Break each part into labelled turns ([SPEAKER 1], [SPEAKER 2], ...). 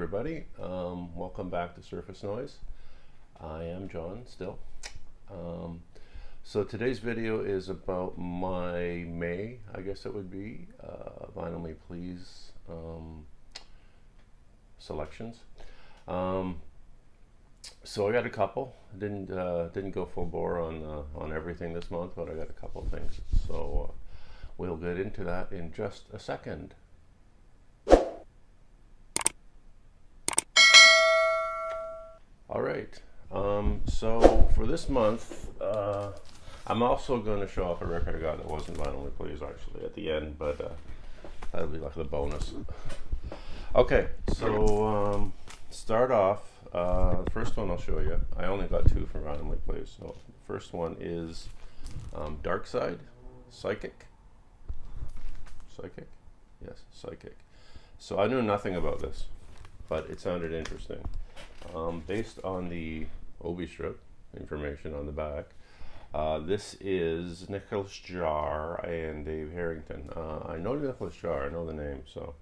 [SPEAKER 1] everybody. Welcome back to Surface Noise. I am John still. So today's video is about my May, I guess it would be, Vinyl Me Please selections. So I got a couple. Didn't go full bore on everything this month, but I got a couple of things. So we'll get into that in just a second. All right. So for this month, I'm also going to show off a record I got that wasn't Vinyl Me Please actually at the end, but that'll be like the bonus. Okay, so start off. The first one I'll show you. I only got two from Vinyl Me Please. So the first one is Darkside-Psychic. Psychic? Yes, Psychic. So I knew nothing about this, but it sounded interesting. Based on the Obi strip information on the back, this is Nicholas Jarre and Dave Harrington. I know Nicholas Jarre, I know the name, so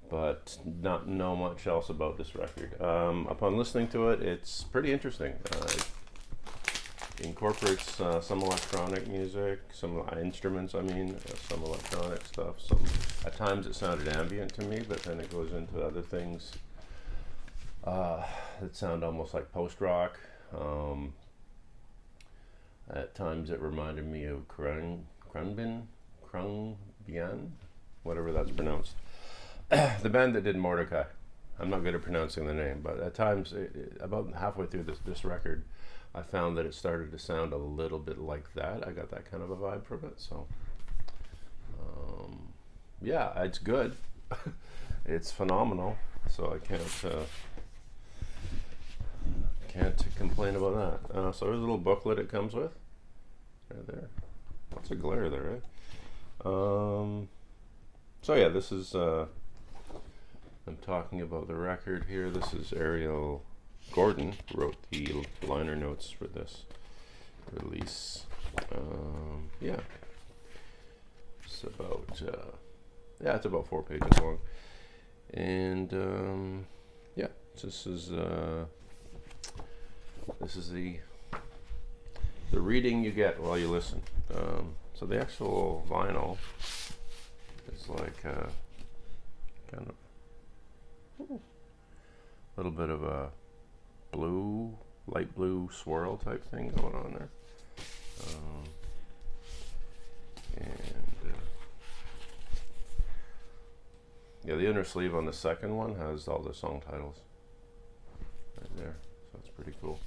[SPEAKER 1] but not know much else about this record. Upon listening to it, it's pretty interesting. It incorporates some electronic music, some instruments, I mean, some electronic stuff. Some, at times it sounded ambient to me, but then it goes into other things that sound almost like post-rock. At times it reminded me of Krungbin, whatever that's pronounced. The band that did Mordecai. I'm not good at pronouncing the name, but at times, about halfway through this record, I found that it started to sound a little bit like that. I got that kind of a vibe from it. So, yeah, it's good. It's phenomenal. So I can't complain about that. So there's a little booklet it comes with. Right there. Lots of glare there, right? So yeah, this is. I'm talking about the record here. This is Ariel Gordon wrote the liner notes for this release. Yeah, it's about it's about 4 pages long, and yeah, this is the reading you get while you listen. So the actual vinyl is like kind of a little bit of a light blue swirl type thing going on there. Yeah, the inner sleeve on the second one has all the song titles right there, so that's pretty cool.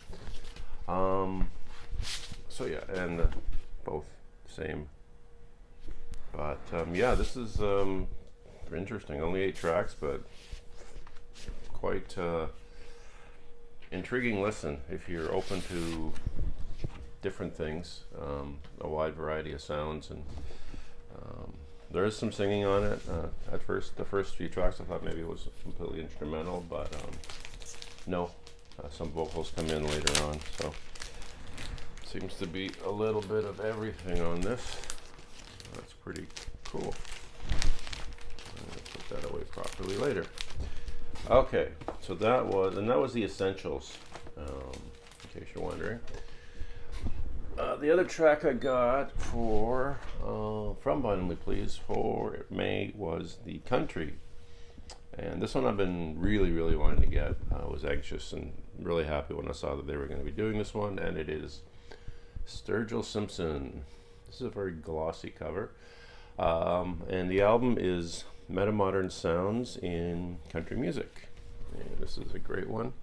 [SPEAKER 1] So yeah, and both same. But yeah, this is interesting. Only 8 tracks, but quite intriguing listen if you're open to different things, a wide variety of sounds, and there is some singing on it. At first, the first few tracks I thought maybe it was completely instrumental, but no, some vocals come in later on, so seems to be a little bit of everything on this. That's pretty cool. I'm going to put that away properly later. Okay, so that was the essentials, in case you're wondering. The other track I got from Vinyl Me Please for May was the Country, and this one I've been really wanting to get. I was anxious and really happy when I saw that they were going to be doing this one, and it is Sturgill Simpson. This is a very glossy cover, and the album is Metamodern Sounds in Country Music. And this is a great one.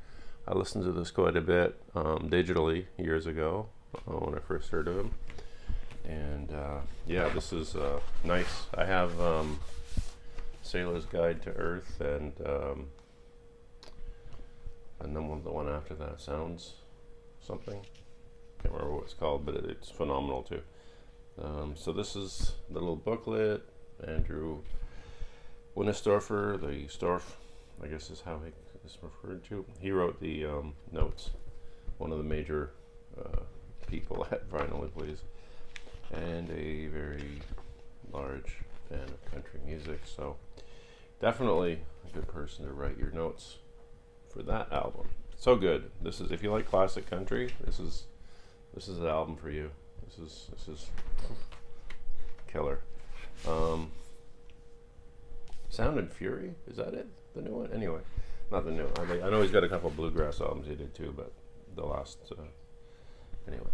[SPEAKER 1] I listened to this quite a bit digitally years ago when I first heard of him. And yeah, this is nice. I have Sailor's Guide to Earth and then the one after that, Sounds something. Can't remember what it's called, but it's phenomenal too. So this is the little booklet. Andrew Winnestorfer, the Storf, I guess is how he is referred to. He wrote the notes, one of the major people at Vinyl Me Please, and a very large fan of country music. So definitely a good person to write your notes for that album. So good. This is, if you like classic country, this is an album for you. This is killer. Sound and Fury, is that it? The new one? Anyway, not the new one. I know he's got a couple bluegrass albums he did too, but the last, anyway.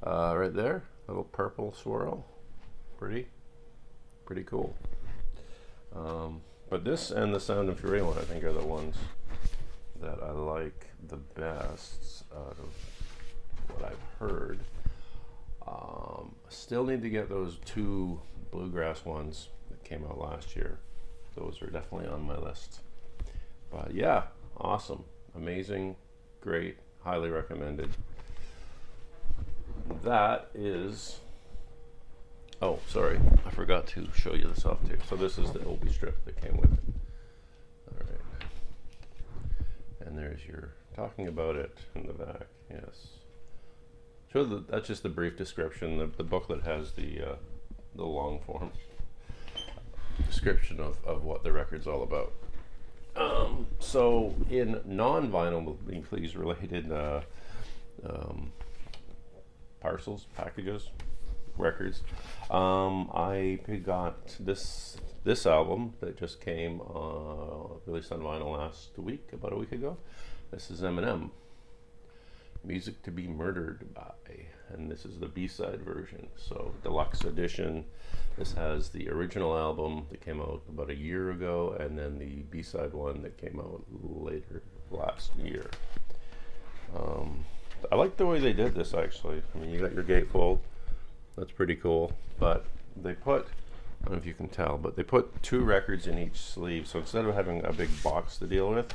[SPEAKER 1] Right there, little purple swirl, pretty cool. But this and the Sound and Fury one, I think, are the ones that I like the best out of what I've heard. Still need to get those 2 bluegrass ones that came out last year. Those are definitely on my list. But yeah, awesome, amazing, great, highly recommended. That is, oh, sorry, I forgot to show you the soft tape. So this is the Obi strip that came with it. All right. And there's your talking about it in the back, yes. That's just the brief description. The booklet has the long form description of what the record's all about. So in non-vinyl, please, related parcels, packages, records, I got this album that just came released on vinyl about a week ago. This is Eminem, Music to Be Murdered By, and this is the B-side version, so deluxe edition. This has the original album that came out about a year ago, and then the B-side one that came out later last year. I like the way they did this, actually. I mean, you got your gatefold, that's pretty cool, but they put, I don't know if you can tell, but they put 2 records in each sleeve, so instead of having a big box to deal with,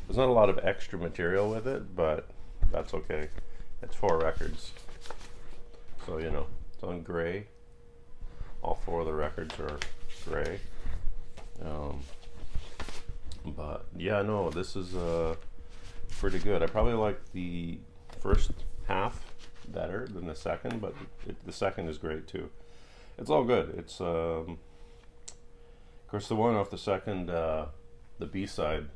[SPEAKER 1] there's not a lot of extra material with it, but that's okay. It's 4 records. So, you know, it's on gray. All 4 of the records are gray. But yeah, no, this is pretty good. I probably like the first half better than the second, but the second is great too. It's all good. It's, of course, the one off the second, the B-side,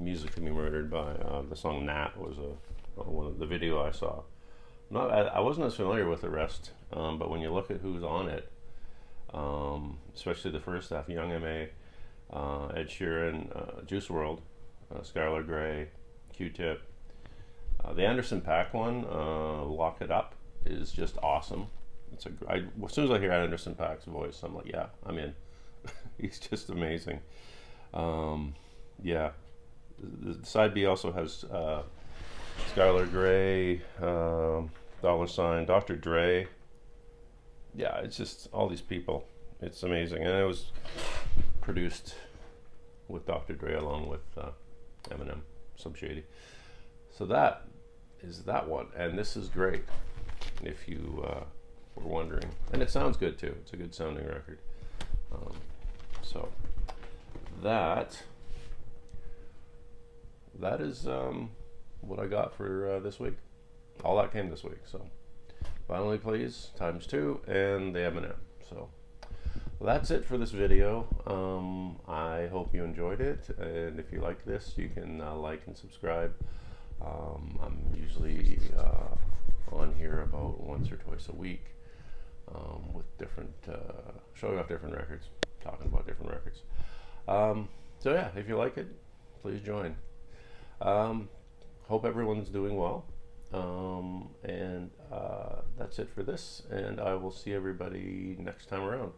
[SPEAKER 1] Music to Be Murdered By, the song Nat was one of the video I saw. I wasn't as familiar with the rest, but when you look at who's on it, especially the first half, Young M.A., Ed Sheeran, Juice WRLD, Skylar Grey, Q-Tip. The Anderson .Paak one, Lock It Up, is just awesome. As soon as I hear Anderson .Paak's voice, I'm like, yeah, I'm in. He's just amazing. Yeah. The side B also has Skylar Grey, $, Dr. Dre. Yeah, it's just all these people. It's amazing. And it was produced with Dr. Dre along with Eminem, some shady. So that is that one. And this is great, if you were wondering. And it sounds good too. It's a good sounding record. So that is what I got for this week. All that came this week. So Finally Please ×2 and the Eminem. So that's it for this video. I hope you enjoyed it, and if you like this, you can like and subscribe. I'm usually on here about once or twice a week with different showing off different records, talking about different records. So yeah, if you like it, please join. Hope everyone's doing well, and that's it for this, and I will see everybody next time around.